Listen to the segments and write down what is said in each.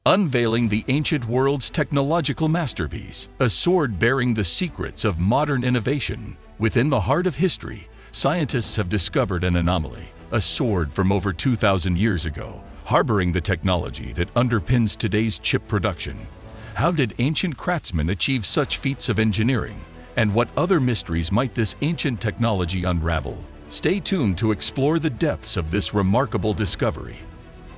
Unveiling the ancient world's technological masterpiece, a sword bearing the secrets of modern innovation. Within the heart of history, scientists have discovered an anomaly, a sword from over 2,000 years ago, harboring the technology that underpins today's chip production. How did ancient craftsmen achieve such feats of engineering? And what other mysteries might this ancient technology unravel? Stay tuned to explore the depths of this remarkable discovery.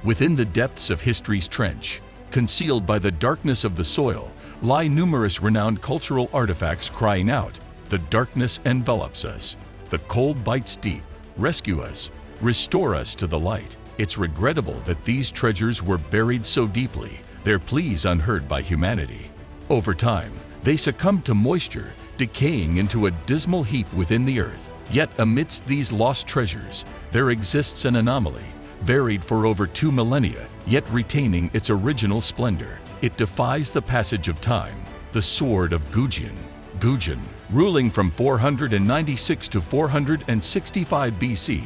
Within the depths of history's trench, concealed by the darkness of the soil, lie numerous renowned cultural artifacts crying out, "The darkness envelops us. The cold bites deep. Rescue us. Restore us to the light." It's regrettable that these treasures were buried so deeply, their pleas unheard by humanity. Over time, they succumbed to moisture, decaying into a dismal heap within the earth. Yet amidst these lost treasures, there exists an anomaly, buried for over 2 millennia, yet retaining its original splendor. It defies the passage of time, the sword of Gujin. Gujin, ruling from 496 to 465 BC,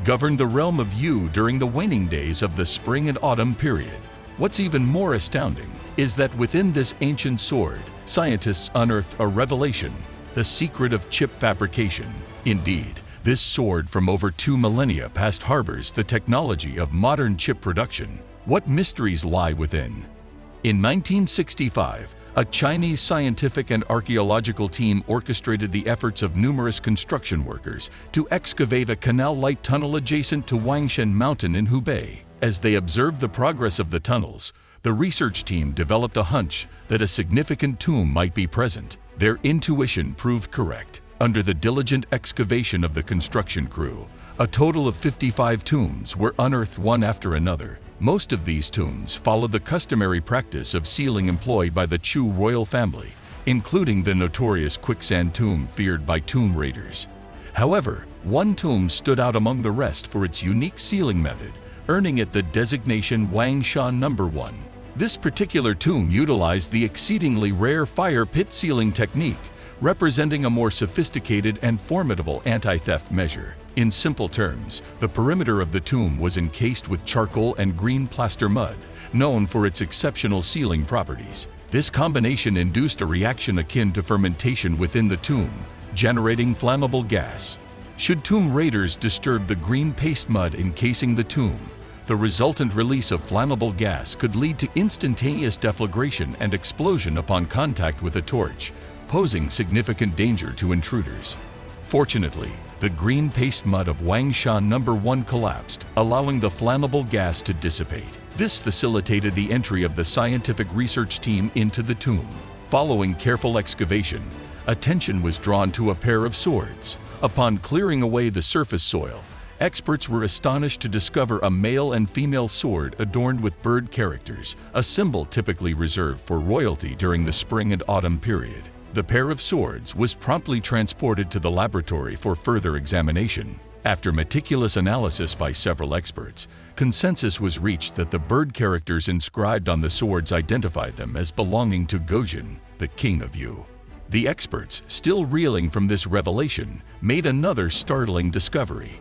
governed the realm of Yu during the waning days of the spring and autumn period. What's even more astounding is that within this ancient sword, scientists unearthed a revelation, the secret of chip fabrication. Indeed, this sword from over 2 millennia past harbors the technology of modern chip production. What mysteries lie within? In 1965, a Chinese scientific and archaeological team orchestrated the efforts of numerous construction workers to excavate a canal-like tunnel adjacent to Wangshan Mountain in Hubei. As they observed the progress of the tunnels, the research team developed a hunch that a significant tomb might be present. Their intuition proved correct. Under the diligent excavation of the construction crew, a total of 55 tombs were unearthed one after another. Most of these tombs followed the customary practice of sealing employed by the Chu royal family, including the notorious quicksand tomb feared by tomb raiders. However, one tomb stood out among the rest for its unique sealing method, earning it the designation Wangshan No. 1. This particular tomb utilized the exceedingly rare fire pit sealing technique, representing a more sophisticated and formidable anti-theft measure. In simple terms, the perimeter of the tomb was encased with charcoal and green plaster mud, known for its exceptional sealing properties. This combination induced a reaction akin to fermentation within the tomb, generating flammable gas. Should tomb raiders disturb the green paste mud encasing the tomb, the resultant release of flammable gas could lead to instantaneous deflagration and explosion upon contact with a torch, posing significant danger to intruders. Fortunately, the green paste mud of Wangshan No. 1 collapsed, allowing the flammable gas to dissipate. This facilitated the entry of the scientific research team into the tomb. Following careful excavation, attention was drawn to a pair of swords. Upon clearing away the surface soil, experts were astonished to discover a male and female sword adorned with bird characters, a symbol typically reserved for royalty during the spring and autumn period. The pair of swords was promptly transported to the laboratory for further examination. After meticulous analysis by several experts, consensus was reached that the bird characters inscribed on the swords identified them as belonging to Gojin, the king of Yu. The experts, still reeling from this revelation, made another startling discovery.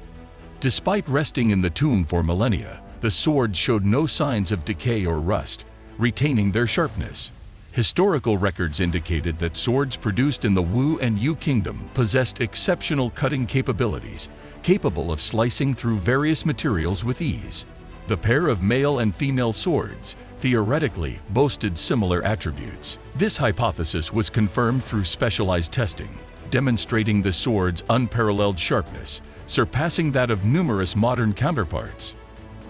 Despite resting in the tomb for millennia, the swords showed no signs of decay or rust, retaining their sharpness. Historical records indicated that swords produced in the Wu and Yu kingdom possessed exceptional cutting capabilities, capable of slicing through various materials with ease. The pair of male and female swords, theoretically, boasted similar attributes. This hypothesis was confirmed through specialized testing, demonstrating the sword's unparalleled sharpness, surpassing that of numerous modern counterparts.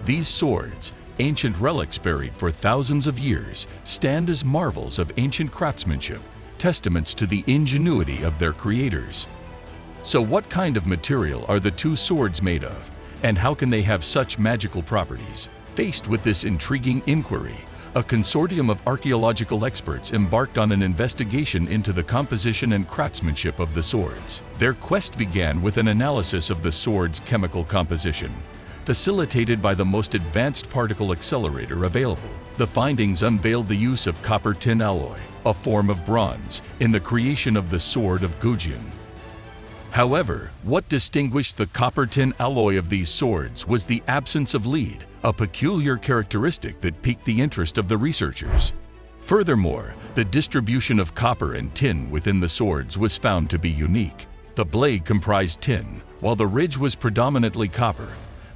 These swords, ancient relics buried for thousands of years, stand as marvels of ancient craftsmanship, testaments to the ingenuity of their creators. So what kind of material are the two swords made of, and how can they have such magical properties? Faced with this intriguing inquiry, a consortium of archaeological experts embarked on an investigation into the composition and craftsmanship of the swords. Their quest began with an analysis of the sword's chemical composition, facilitated by the most advanced particle accelerator available. The findings unveiled the use of copper tin alloy, a form of bronze, in the creation of the sword of Gujin. However, what distinguished the copper-tin alloy of these swords was the absence of lead, a peculiar characteristic that piqued the interest of the researchers. Furthermore, the distribution of copper and tin within the swords was found to be unique. The blade comprised tin, while the ridge was predominantly copper,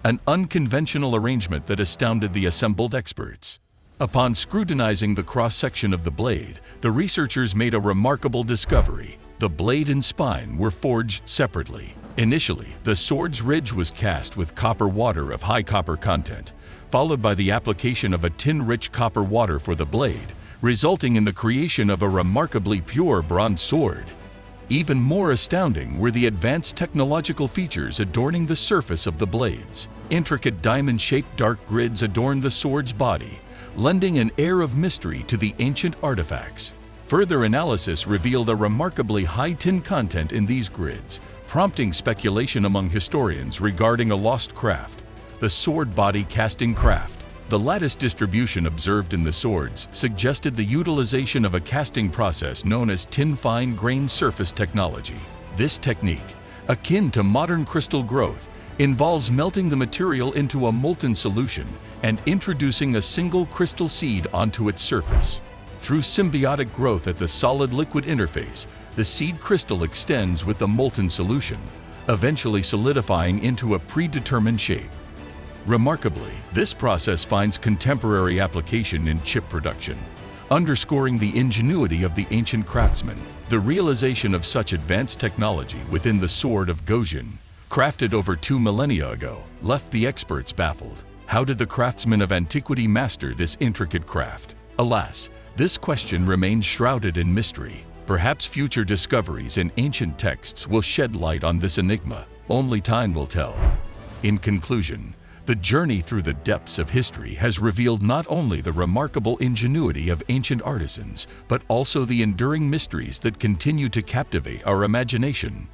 an unconventional arrangement that astounded the assembled experts. Upon scrutinizing the cross-section of the blade, the researchers made a remarkable discovery. The blade and spine were forged separately. Initially, the sword's ridge was cast with copper water of high copper content, followed by the application of a tin-rich copper water for the blade, resulting in the creation of a remarkably pure bronze sword. Even more astounding were the advanced technological features adorning the surface of the blades. Intricate diamond-shaped dark grids adorned the sword's body, lending an air of mystery to the ancient artifacts. Further analysis revealed a remarkably high tin content in these grids, prompting speculation among historians regarding a lost craft, the sword body casting craft. The lattice distribution observed in the swords suggested the utilization of a casting process known as tin fine-grained surface technology. This technique, akin to modern crystal growth, involves melting the material into a molten solution and introducing a single crystal seed onto its surface. Through symbiotic growth at the solid-liquid interface, the seed crystal extends with the molten solution, eventually solidifying into a predetermined shape. Remarkably, this process finds contemporary application in chip production, underscoring the ingenuity of the ancient craftsmen. The realization of such advanced technology within the sword of Gojin, crafted over 2 millennia ago, left the experts baffled. How did the craftsmen of antiquity master this intricate craft? Alas, this question remains shrouded in mystery. Perhaps future discoveries in ancient texts will shed light on this enigma. Only time will tell. In conclusion, the journey through the depths of history has revealed not only the remarkable ingenuity of ancient artisans, but also the enduring mysteries that continue to captivate our imagination.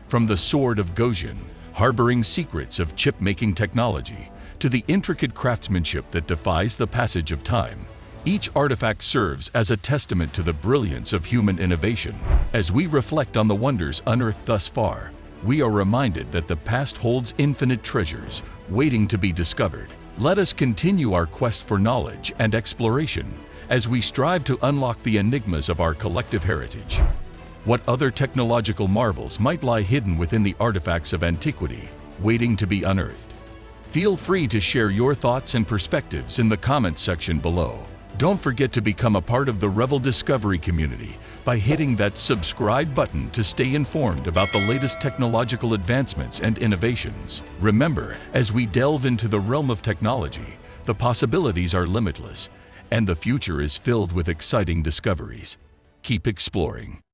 From the sword of Gojin, harboring secrets of chip-making technology, to the intricate craftsmanship that defies the passage of time, each artifact serves as a testament to the brilliance of human innovation. As we reflect on the wonders unearthed thus far, we are reminded that the past holds infinite treasures waiting to be discovered. Let us continue our quest for knowledge and exploration as we strive to unlock the enigmas of our collective heritage. What other technological marvels might lie hidden within the artifacts of antiquity, waiting to be unearthed? Feel free to share your thoughts and perspectives in the comments section below. Don't forget to become a part of the Revel Discovery community by hitting that subscribe button to stay informed about the latest technological advancements and innovations. Remember, as we delve into the realm of technology, the possibilities are limitless, and the future is filled with exciting discoveries. Keep exploring.